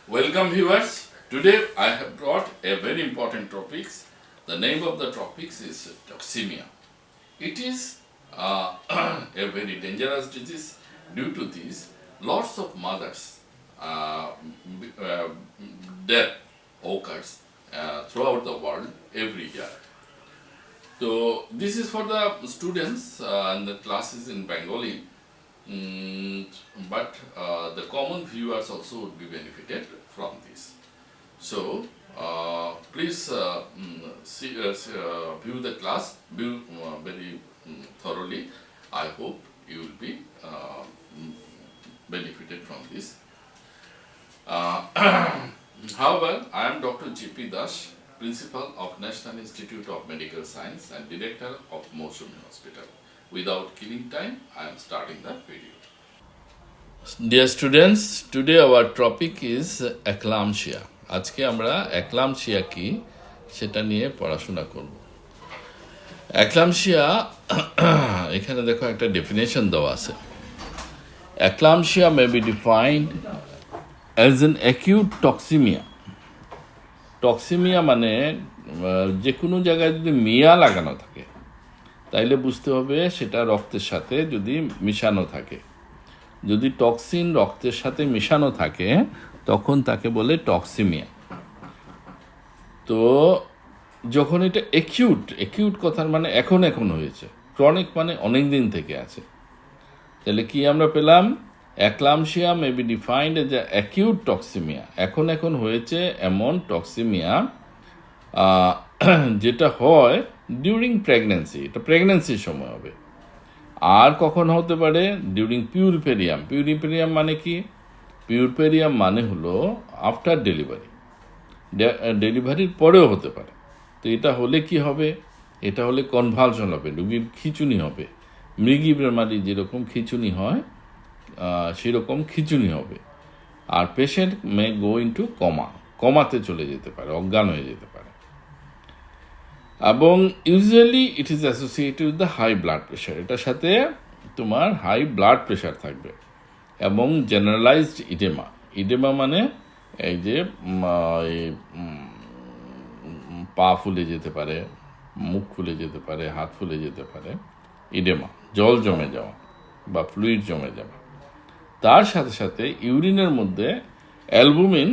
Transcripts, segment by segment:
Welcome viewers. Today I have brought a very important topic. The name of the topic is toxemia. It is a very dangerous disease. Due to this, lots of mothers death occurs throughout the world every year. So this is for the students and the classes in Bengali. But the common viewers also would be benefited from this. So please view the class very thoroughly. I hope you will be benefited from this. However, I am Dr. J.P. Das, Principal of National Institute of Medical Science and Director of Mousumi Hospital. Without killing time, I am starting the video. Dear students, today our topic is eclampsia. আজকে আমরা eclampsia কি সেটা নিয়ে পড়াশোনা করব। eclampsia এখানে দেখো একটা ডেফিনেশন দেওয়া আছে। Eclampsia may be defined as an acute toxemia. Toxemia মানে যে কোনো জায়গায় যদি মিয়া লাগানো থাকে তাইলে বুঝতে হবে সেটা রক্তের সাথে যদি মিশানো থাকে। যদি টক্সিন রক্তের সাথে মিশানো থাকে তখন তাকে বলে টক্সিমিয়া। তো যখন এটা একিউট কথার মানে এখন হয়েছে, ক্রনিক মানে অনেক দিন থেকে আছে, তাহলে কি আমরা পেলাম? eclampsia may be defined as acute toxemia. এখন হয়েছে এমন টক্সিমিয়া যেটা হয় ডিউরিং প্রেগন্যান্সি, এটা প্রেগন্যান্সির সময় হবে। আর কখন হতে পারে? ডিউরিং পিউরিপেরিয়াম। পিউরিপেরিয়াম মানে কি? পিউরিপেরিয়াম মানে হলো আফটার ডেলিভারি, ডেলিভারির পরেও হতে পারে। তো এটা হলে কি হবে? এটা হলে কনভালশন হবে, রোগীর খিঁচুনি হবে, মৃগী বেমারি যেরকম খিঁচুনি হয় সেরকম খিঁচুনি হবে। আর পেশেন্ট মে গো ইনটু কমাতে চলে যেতে পারে, অজ্ঞান হয়ে যেতে পারে। এবং usually it is associated with the high blood pressure. এটার সাথে তোমার হাই ব্লাড প্রেশার থাকবে এবং জেনারেলাইজড ইডেমা মানে এই যে পা ফুলে যেতে পারে, মুখ ফুলে যেতে পারে, হাত ফুলে যেতে পারে, ইডেমা জল জমে যাওয়া বা ফ্লুইড জমে যাওয়া। তার সাথে সাথে ইউরিনের মধ্যে অ্যালবুমিন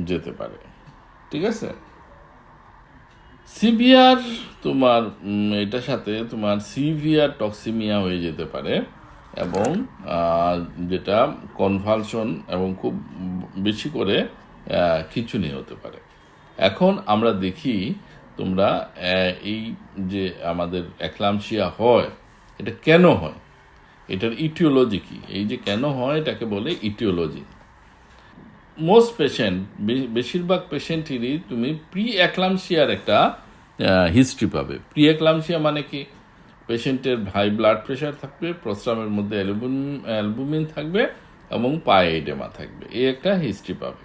যেতে পারে। ঠিক আছে? সিভিয়ার তোমার এটার সাথে তোমার সিভিয়ার টক্সিমিয়া হয়ে যেতে পারে এবং যেটা কনভালশন এবং খুব বেশি করে খিঁচুনি হতে পারে। এখন আমরা দেখি তোমরা এই যে আমাদের eclampsia হয় এটা কেন হয়, এটার ইটিওলজি কি, এই যে কেন হয় এটাকে বলে ইটিওলজি। মোস্ট পেশেন্ট, বেশিরভাগ পেশেন্টেরই তুমি প্রি eclampsiaর একটা হিস্ট্রি পাবে। প্রি eclampsia মানে কি? পেশেন্টের হাই ব্লাড প্রেশার থাকবে, প্রস্রাবের মধ্যে অ্যালবুমিন থাকবে এবং পায়ে ইডেমা থাকবে, এই একটা হিস্ট্রি পাবে।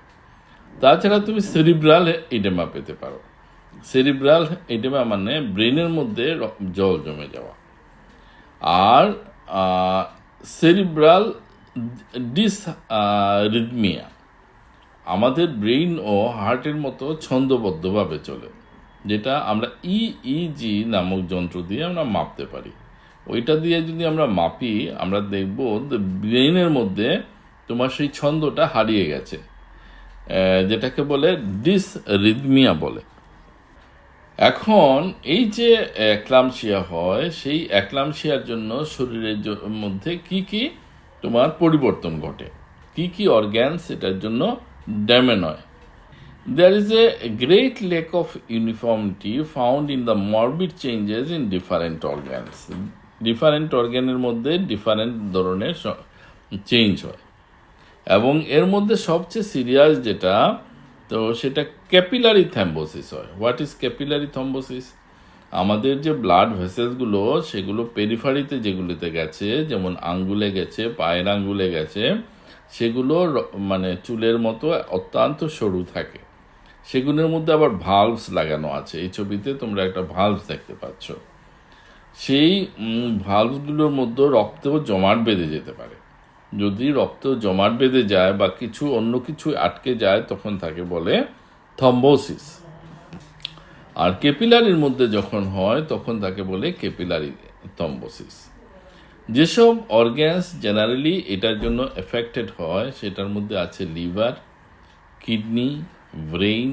তাছাড়া তুমি সেরিব্রাল ইডেমা পেতে পারো। সেরিব্রাল ইডেমা মানে ব্রেনের মধ্যে জল জমে যাওয়া। আর সেরিব্রাল ডিসরিদমিয়া আমাদের ব্রেইন ও হার্টের মতো ছন্দবদ্ধভাবে চলে, যেটা আমরা ইইজি নামক যন্ত্র দিয়ে আমরা মাপতে পারি। ওইটা দিয়ে যদি আমরা মাপি আমরা দেখব ব্রেইনের মধ্যে তোমার সেই ছন্দটা হারিয়ে গেছে, যেটাকে বলে ডিসরিদমিয়া বলে। এখন এই যে eclampsia হয়, সেই eclampsiaর জন্য শরীরের মধ্যে কি তোমার পরিবর্তন ঘটে, কি অর্গ্যানস এটার জন্য ড্যামেজ হয়। There is a great lack of uniformity found in the morbid changes in different organs. Different অর্গ্যানের মধ্যে ডিফারেন্ট ধরনের চেঞ্জ হয় এবং এর মধ্যে সবচেয়ে সিরিয়াস যেটা, তো সেটা ক্যাপিলারি থ্রম্বোসিস হয়। What is capillary thrombosis? আমাদের যে ব্লাড ভেসেলসগুলো সেগুলো পেরিফারিতে যেগুলোতে গেছে, যেমন আঙ্গুলে গেছে, পায়ের আঙ্গুলে গেছে, সেগুলো মানে চুলের মতো অত্যন্ত সরু থাকে। সেগুলোর মধ্যে আবার ভালভস লাগানো আছে। এই ছবিতে তোমরা একটা ভালভস দেখতে পাচ্ছ। সেই ভালভসগুলোর মধ্যে রক্ত জমাট বেঁধে যেতে পারে যদি রক্ত জমাট বেঁধে যায় বা কিছু অন্য কিছু আটকে যায় তখন তাকে বলে থ্রম্বোসিস। আর ক্যাপিলারির মধ্যে যখন হয় তখন তাকে বলে ক্যাপিলারি থ্রম্বোসিস। যেসব অর্গ্যানস জেনারেলি এটার জন্য এফেক্টেড হয় সেটার মধ্যে আছে liver, kidney, brain,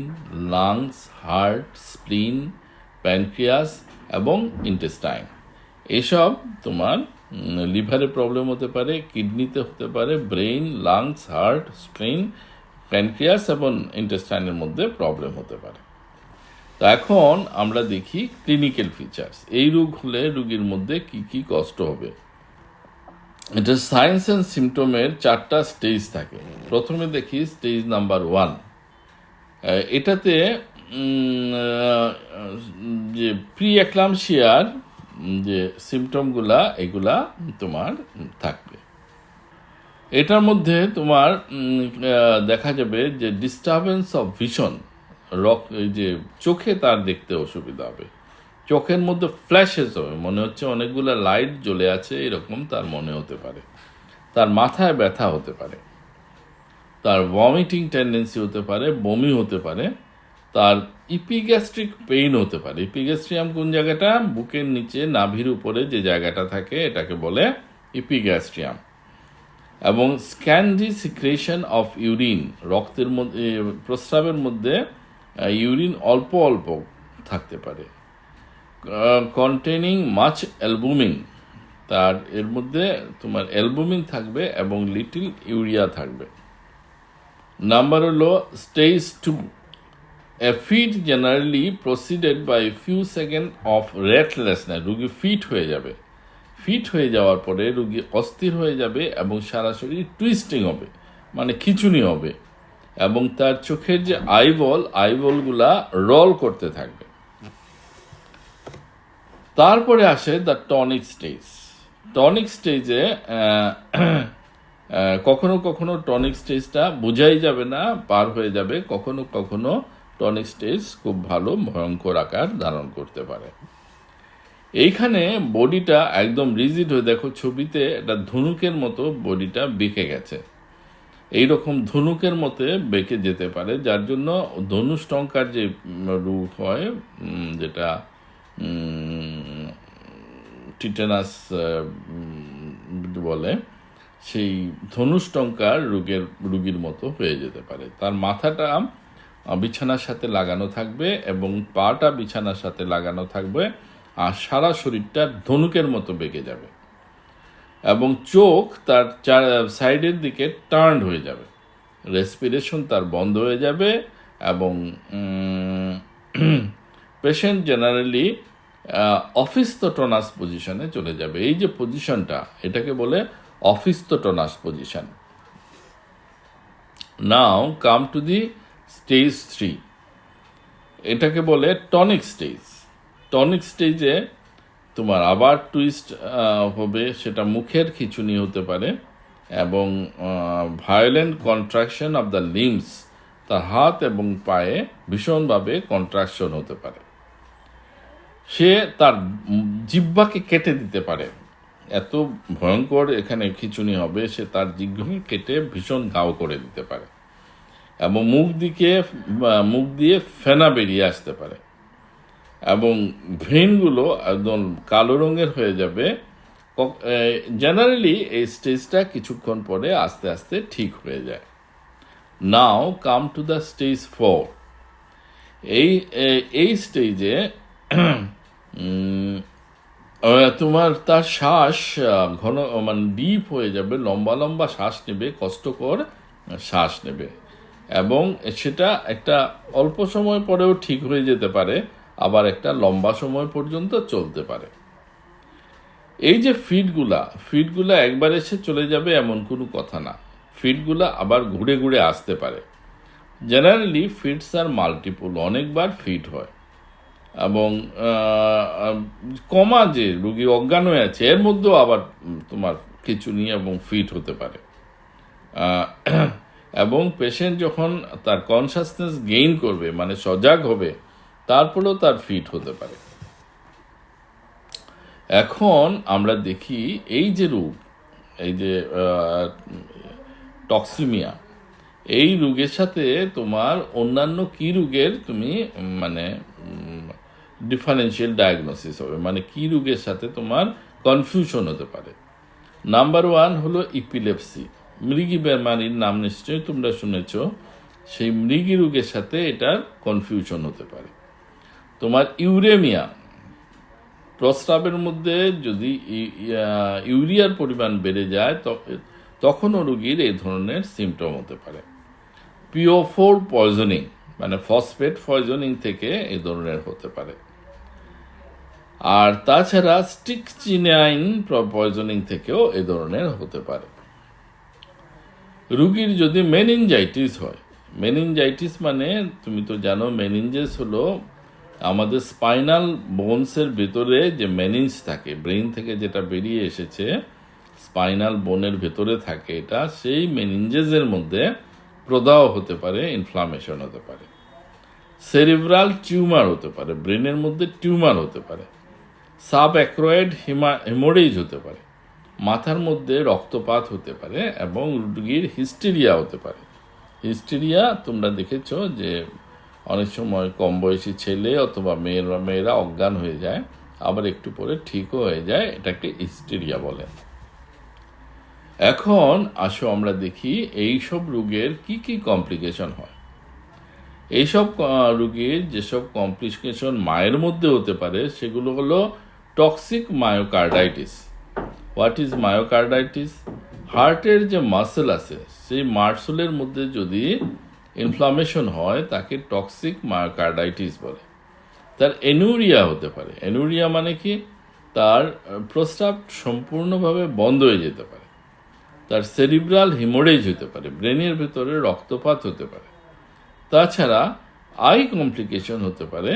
lungs, heart, স্প্লিন, pancreas এবং ইন্টেস্টাইন। এসব তোমার লিভারে প্রবলেম হতে পারে, কিডনিতে হতে পারে, ব্রেইন, লাংস, হার্ট, স্প্লিন, প্যানক্রিয়াস এবং ইন্টেস্টাইনের মধ্যে প্রবলেম হতে পারে। তো এখন আমরা দেখি ক্লিনিক্যাল ফিচার্স। এই রোগ হলে রোগীর মধ্যে কি কি কষ্ট হবে। এটা সায়েন্স অ্যান্ড সিমটমের 4টা স্টেজ থাকে। প্রথমে দেখি স্টেজ নাম্বার 1। এটাতে যে প্রি এক্লাম্পসিয়ার যে সিমটমগুলা এগুলা তোমার থাকবে। এটার মধ্যে তোমার দেখা যাবে যে ডিস্টারবেন্স অফ ভিশন, এই যে চোখে তার দেখতে অসুবিধা হবে, চোখের মধ্যে ফ্ল্যাশেস হবে, মনে হচ্ছে অনেকগুলো লাইট জ্বলে আছে এরকম তার মনে হতে পারে, তার মাথায় ব্যথা হতে পারে, তার ভমিটিং টেন্ডেন্সি হতে পারে, বমি হতে পারে, তার ইপিগ্যাস্ট্রিক পেইন হতে পারে। ইপিগ্যাস্ট্রিয়াম কোন জায়গাটা? বুকের নিচে নাভির উপরে যে জায়গাটা থাকে এটাকে বলে ইপিগ্যাস্ট্রিয়াম। এবং স্ক্যান্ডি সিক্রেশন অফ ইউরিন, রক্তের মধ্যে প্রস্রাবের মধ্যে ইউরিন অল্প অল্প থাকতে পারে। কন্টেনিং মাচ অ্যালবুমিন, তার এর মধ্যে তোমার অ্যালবুমিন থাকবে এবং লিটিল ইউরিয়া থাকবে। নাম্বার হলো stage 2। A fit generally preceded by few second of restlessness, রুগী ফিট হয়ে যাবে। ফিট হয়ে যাওয়ার পরে রুগী অস্থির হয়ে যাবে এবং সারা শরীর টুইস্টিং হবে, মানে খিঁচুনি হবে, এবং তার চোখের যে আইবলগুলা রোল করতে থাকবে। তারপরে আসে দ্য টনিক স্টেজ। টনিক স্টেজে কখনো কখনো টনিক স্টেজটা বোঝাই যাবে না, পার হয়ে যাবে, কখনো কখনো টনিক স্টেজ খুব ভালো ভয়ঙ্কর আকার ধারণ করতে পারে। এইখানে বডিটা একদম রিজিড হয়ে, দেখো ছবিতে এটা ধনুকের মতো বডিটা বেঁকে গেছে, এইরকম ধনুকের মতে বেঁকে যেতে পারে, যার জন্য ধনুষ্টঙ্কার যে রোগ হয় যেটা টিটেনাস বলে, সেই ধনুষ্টঙ্কার রোগীর মতো হয়ে যেতে পারে। তার মাথাটা বিছানার সাথে লাগানো থাকবে এবং পাটা বিছানার সাথে লাগানো থাকবে, আর সারা শরীরটা ধনুকের মতো বেঁকে যাবে এবং চোখ তার সাইডের দিকে টার্ন হয়ে যাবে, রেসপিরেশন তার বন্ধ হয়ে যাবে এবং পেশেন্ট জেনারেলি অফিস্তোটোনাস পজিশনে চলে যাবে। এই যে পজিশনটা এটাকে বলে opisthotonus position. Now come to the stage 3, এটাকে বলে টনিক স্টেজ। টনিক স্টেজে তোমার আবার টুইস্ট হবে, সেটা মুখের খিঁচুনি হতে পারে এবং violent contraction of the limbs, তার হাত এবং পায়ে ভীষণভাবে কন্ট্রাকশন হতে পারে। সে তার জিহ্বাকে কেটে দিতে পারে, এত ভয়ঙ্কর এখানে খিঁচুনি হবে, সে তার জিহ্বাকে কেটে ভীষণ ঘাও করে দিতে পারে এবং মুখ দিয়ে ফেনা বেরিয়ে আসতে পারে এবং ভেনগুলো একদম কালো রঙের হয়ে যাবে। জেনারেলি এই স্টেজটা কিছুক্ষণ পরে আস্তে আস্তে ঠিক হয়ে যায়। নাও কাম টু দ্য স্টেজ 4। এই স্টেজে তোমার তার শ্বাস ঘন, মানে ডিপ হয়ে যাবে, লম্বা লম্বা শ্বাস নেবে, কষ্টকর শ্বাস নেবে এবং সেটা একটা অল্প সময় পরেও ঠিক হয়ে যেতে পারে, আবার একটা লম্বা সময় পর্যন্ত চলতে পারে। এই যে ফিটগুলা একবার এসে চলে যাবে এমন কোনো কথা না, ফিটগুলা আবার ঘুরে ঘুরে আসতে পারে। জেনারেলি ফিটস আর মাল্টিপল, অনেকবার ফিট হয় এবং কমা যে রুগী অজ্ঞান হয়ে আছে এর মধ্যেও আবার তোমার খিঁচুনি এবং ফিট হতে পারে এবং পেশেন্ট যখন তার কনসাসনেস গেইন করবে, মানে সজাগ হবে, তারপরেও তার ফিট হতে পারে। এখন আমরা দেখি এই যে রোগ, এই যে টক্সিমিয়া, এই রোগের সাথে তোমার অন্যান্য কি রোগের তুমি মানে ডিফারেন্সিয়াল ডায়াগনোসিস হবে, মানে কি রোগের সাথে তোমার কনফিউশন হতে পারে। নাম্বার ওয়ান হলো ইপিলেপসি, মৃগী বেমারির নাম নিশ্চয়ই তোমরা শুনেছ। সেই মৃগী রোগের সাথে এটার কনফিউশন হতে পারে। তোমার ইউরেমিয়া, প্রস্রাবের মধ্যে যদি ইউরিয়ার পরিমাণ বেড়ে যায় তখনও রোগীর এই ধরনের সিমটম হতে পারে। PO4 পয়জনিং, মানে ফসফেট পয়জনিং থেকে এই ধরনের হতে পারে। আর তাছাড়া স্ট্রিকচিনাইন পয়জনিং থেকেও এই ধরনের হতে পারে। রোগীর যদি মেনিনজাইটিস হয়, মেনিনজাইটিস মানে তুমি তো জানো মেনিনজেস হলো আমাদের স্পাইনাল বোনসের ভেতরে যে মেনিনস থাকে, ব্রেইন থেকে যেটা বেরিয়ে এসেছে স্পাইনাল বোনের ভেতরে থাকে, এটা সেই মেনিনজেসের মধ্যে প্রদাহ হতে পারে, ইনফ্লামেশন হতে পারে। সেরিব্রাল টিউমার হতে পারে, ব্রেনের মধ্যে টিউমার হতে পারে। সাব অ্যাক্রয়েড হেমোরেজ হতে পারে, মাথার মধ্যে রক্তপাত হতে পারে, এবং রোগীর হিস্টেরিয়া হতে পারে। হিস্টেরিয়া তোমরা দেখেছো যে অনেক সময় কম বয়সী ছেলে অথবা মেয়েরা অজ্ঞান হয়ে যায়, আবার একটু পরে ঠিকও হয়ে যায়, এটাকে হিস্টেরিয়া বলে। এখন আসো আমরা দেখি এইসব রোগের কি কি কমপ্লিকেশন হয়। এইসব রোগীর যেসব কমপ্লিকেশন মায়ের মধ্যে হতে পারে সেগুলো হলো toxic myocarditis. What is myocarditis? হার্টের যে মাসেল আছে সেই মাসেলের মধ্যে যদি ইনফ্লামেশন হয় তাকে টক্সিক মায়োকার্ডাইটিস বলে। তার এনুরিয়া হতে পারে। এনুরিয়া মানে কি? তার প্রস্রাব সম্পূর্ণভাবে বন্ধ হয়ে যেতে পারে। তার সেরিব্রাল হিমোরেজ হতে পারে, ব্রেনের ভেতরে রক্তপাত হতে পারে। তাছাড়া আই কমপ্লিকেশন হতে পারে,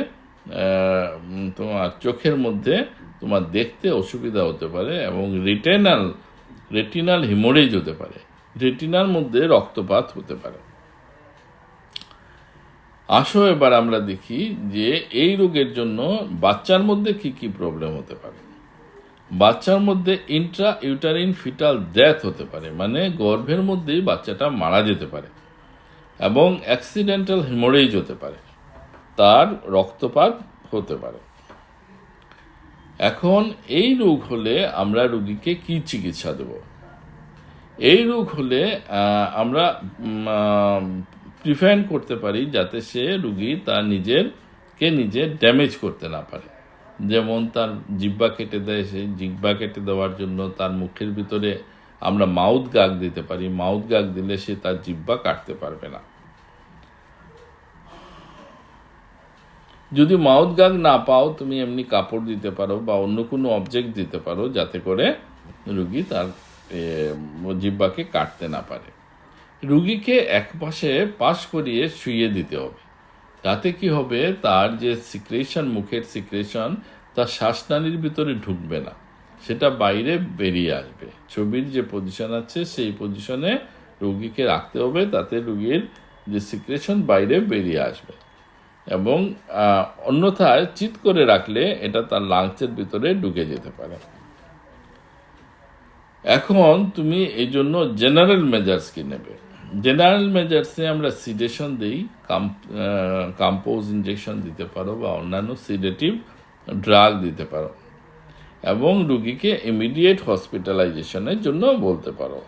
তোমার চোখের মধ্যে তোমার দেখতে অসুবিধা হতে পারে, এবং রেটিনাল হিমোরেজ হতে পারে, রেটিনার মধ্যে রক্তপাত হতে পারে। আসো এবার আমরা দেখি যে এই রোগের জন্য বাচ্চার মধ্যে কি কি প্রবলেম হতে পারে। বাচ্চার মধ্যে ইন্ট্রা ইউটারিন ফিটাল ডেথ হতে পারে, মানে গর্ভের মধ্যেই বাচ্চাটা মারা যেতে পারে, এবং অ্যাক্সিডেন্টাল হিমোরেজ হতে পারে, তার রক্তপাত হতে পারে। এখন এই রোগ হলে আমরা রোগীকে কি চিকিৎসা দেব? এই রোগ হলে আমরা প্রিভেন্ট করতে পারি যাতে সে রোগী তার নিজে ড্যামেজ করতে না পারে। যেমন তার জিহ্বা কেটে দেয়, সেই জিহ্বা কেটে দেওয়ার জন্য তার মুখের ভিতরে আমরা মাউথ গার্ড দিতে পারি। মাউথ গার্ড দিলে সে তার জিহ্বা কাটতে পারবে না। যদি মাউথ গার্ড না পাও, তুমি এমনি কাপড় দিতে পারো বা অন্য কোনো অবজেক্ট দিতে পারো যাতে করে রুগী তার জিহ্বাকে কাটতে না পারে। রুগীকে এক পাশে পাশ করিয়ে শুইয়ে দিতে হবে। তাতে কি হবে, তার যে সিক্রেশন, মুখের সিক্রেশন, তার শ্বাসনালীর ভিতরে ঢুকবে না, সেটা বাইরে বেরিয়ে আসবে। ছবির যে পজিশন আছে সেই পজিশনে রুগীকে রাখতে হবে, তাতে রুগীর যে সিক্রেশন বাইরে বেরিয়ে আসবে। এবং অন্যথায় চিৎ করে রাখলে এটা তার লাংসের ভিতরে ঢুকে যেতে পারে। এখন তুমি এই জন্য জেনারেল মেজার্স কি নেবে? জেনারেল মেজার্সে আমরা সিডেশন দিই, কম্পোজ ইঞ্জেকশন দিতে পারো বা অন্যান্য সিডেটিভ ড্রাগ দিতে পারো, এবং রুগীকে ইমিডিয়েট হসপিটালাইজেশনের জন্য বলতে পারো।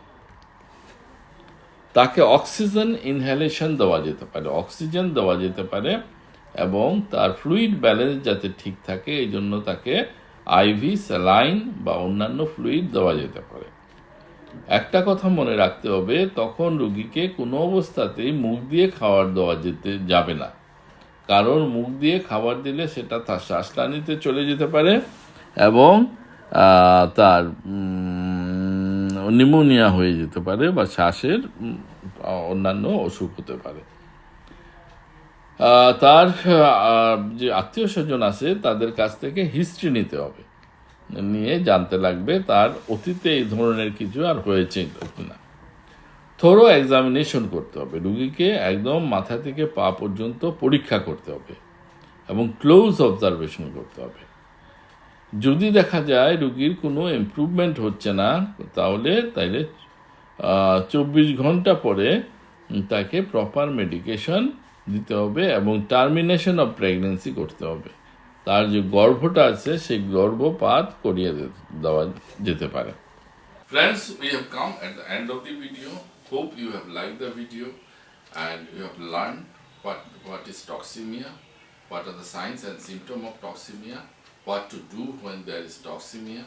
তাকে অক্সিজেন ইনহেলেশন দেওয়া যেতে পারে, অক্সিজেন দেওয়া যেতে পারে, এবং তার ফ্লুইড ব্যালেন্স যাতে ঠিক থাকে এই জন্য তাকে আইভি, স্যালাইন বা অন্যান্য ফ্লুইড দেওয়া যেতে পারে। একটা কথা মনে রাখতে হবে, তখন রোগীকে কোনো অবস্থাতেই মুখ দিয়ে খাবার দেওয়া যাবে না, কারণ মুখ দিয়ে খাবার দিলে সেটা তার শ্বাসনালীতে চলে যেতে পারে এবং তার নিউমোনিয়া হয়ে যেতে পারে বা শ্বাসের অন্যান্য অসুখ হতে পারে। তার যে আত্মীয় স্বজন আছে তাদের কাছ থেকে হিস্ট্রি নিতে হবে, নিয়ে জানতে লাগবে তার অতীতে এই ধরনের কিছু আর হয়েছে কিনা। থরো এক্সামিনেশন করতে হবে, রুগীকে একদম মাথা থেকে পা পর্যন্ত পরীক্ষা করতে হবে এবং ক্লোজ অবজারভেশন করতে হবে। যদি দেখা যায় রুগীর কোনো ইমপ্রুভমেন্ট হচ্ছে না, তাহলে 24 ঘন্টা পরে তাকে প্রপার মেডিকেশন দিতে হবে এবং টার্মিনেশন অফ প্রেগনেন্সি করতে হবে। তার যে গর্ভটা আছে সেই গর্ভপাত করিয়ে দেওয়া যেতে পারে। Friends, we have come at the end of the video. Hope you have liked the video and you have learned what is toxemia, what are the signs and symptoms of toxemia, what to do when there is toxemia,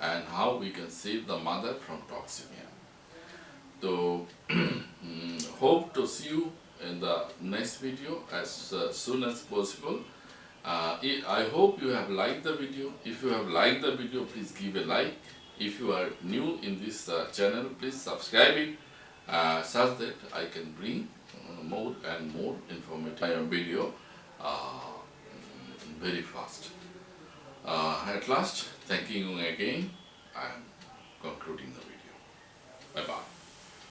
and how we can save the mother from toxemia. So, hope to see you in the next video as soon as possible. I hope you have liked the video. If you have liked the video, please give a like. If you are new in this channel, please subscribe it such that I can bring more and more informative video very fast. At last, thanking you again. I am concluding the video. Bye bye.